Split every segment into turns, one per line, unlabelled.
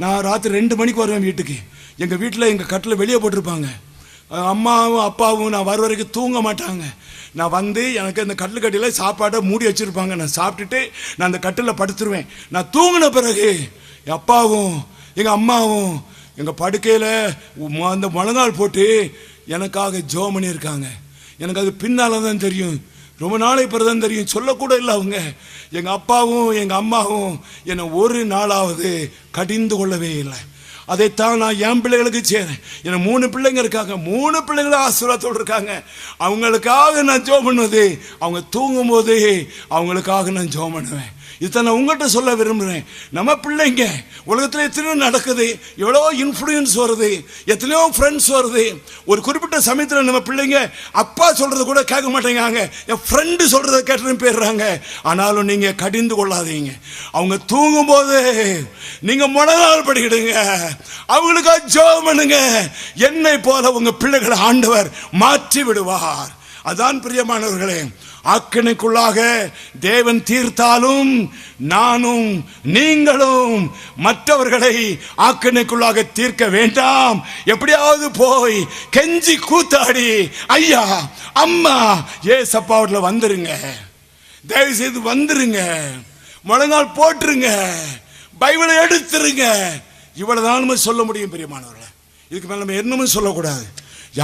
நான் ராத்திரி 2 மணிக்கு வருவேன் வீட்டுக்கு. எங்கள் வீட்டில் எங்கள் கட்டில் வெளியே போட்டிருப்பாங்க. அம்மாவும் அப்பாவும் நான் வர வரைக்கும் தூங்க மாட்டாங்க. நான் வந்து எனக்கு அந்த கட்டில் கட்டியில் சாப்பாடை மூடி வச்சுருப்பாங்க. நான் சாப்பிட்டுட்டு நான் அந்த கட்டில் படுத்துருவேன். நான் தூங்கின பிறகு என் அப்பாவும் எங்கள் அம்மாவும் எங்கள் படுக்கையில் அந்த முழங்கால் போட்டு எனக்காக ஜெபம் பண்ணியிருக்காங்க. எனக்கு அது பின்னால் தான் தெரியும், ரொம்ப நாளை பிறதான் தெரியும், சொல்லக்கூட இல்லை. அவங்க எங்கள் அப்பாவும் எங்கள் அம்மாவும் என்னை ஒரு நாளாவது கடிந்து கொள்ளவே இல்லை. அதைத்தான் நான் என் பிள்ளைகளுக்கு செய்கிறேன். எனக்கு 3 பிள்ளைங்க இருக்காங்க. 3 பிள்ளைங்களும் ஆசீர்வாதத்தோடு இருக்காங்க. அவங்களுக்காக நான் ஜெபம் பண்ணுவது, அவங்க தூங்கும் போது அவங்களுக்காக நான் ஜெபம் பண்ணுவேன். இதை நான் உங்கள்கிட்ட சொல்ல விரும்புகிறேன். நம்ம பிள்ளைங்க உலகத்தில் எத்தனையோ நடக்குது, எவ்வளோ இன்ஃப்ளூயன்ஸ் வருது, எத்தனையோ ஃப்ரெண்ட்ஸ் வருது. ஒரு குறிப்பிட்ட சமயத்தில் நம்ம பிள்ளைங்க அப்பா சொல்கிறத கூட கேட்க மாட்டேங்காங்க, என் ஃப்ரெண்டு சொல்கிறத கேட்டுன்னு போயிடுறாங்க. ஆனாலும் நீங்கள் கடிந்து கொள்ளாதீங்க. அவங்க தூங்கும்போது நீங்கள் முழங்கால் படிக்கிடுங்க, அவங்களுக்காக ஜெபம் பண்ணுங்க. என்னை போல உங்கள் பிள்ளைகளை ஆண்டவர் மாற்றி விடுவார். அதான் பிரியமானவர்களே, ஆக்கினைக்குள்ளாக தேவன் தீர்த்தாலும் நானும் நீங்களும் மற்றவர்களை ஆக்கினைக்குள்ளாக தீர்க்க வேண்டாம். எப்படியாவது போய் கெஞ்சி கூத்தாடி, ஐயா அம்மா ஏசப்பாவுல வந்துருங்க, தயவு செய்து வந்துருங்க, முழங்கால் போட்டுருங்க, பைபிளை எடுத்துருங்க. இவ்வளவுதான் நம்ம சொல்ல முடியும் பிரியமானவர்களே. இதுக்கு மேல நம்ம என்னமும் சொல்லக்கூடாது.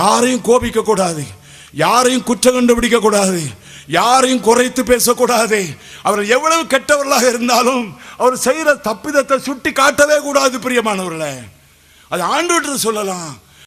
யாரையும் கோபிக்க கூடாது, யாரையும் குற்றம் கண்டுபிடிக்க கூடாது, யாரையும் குறைத்து பேசக்கூடாது. அவர் எவ்வளவு கெட்டவர்களாக இருந்தாலும் அவர் செய்கிற தப்பிதத்தை சுட்டி காட்டவே கூடாது பிரியமானவர்களே. அது ஆண்டவர்கிட்ட சொல்லலாம்.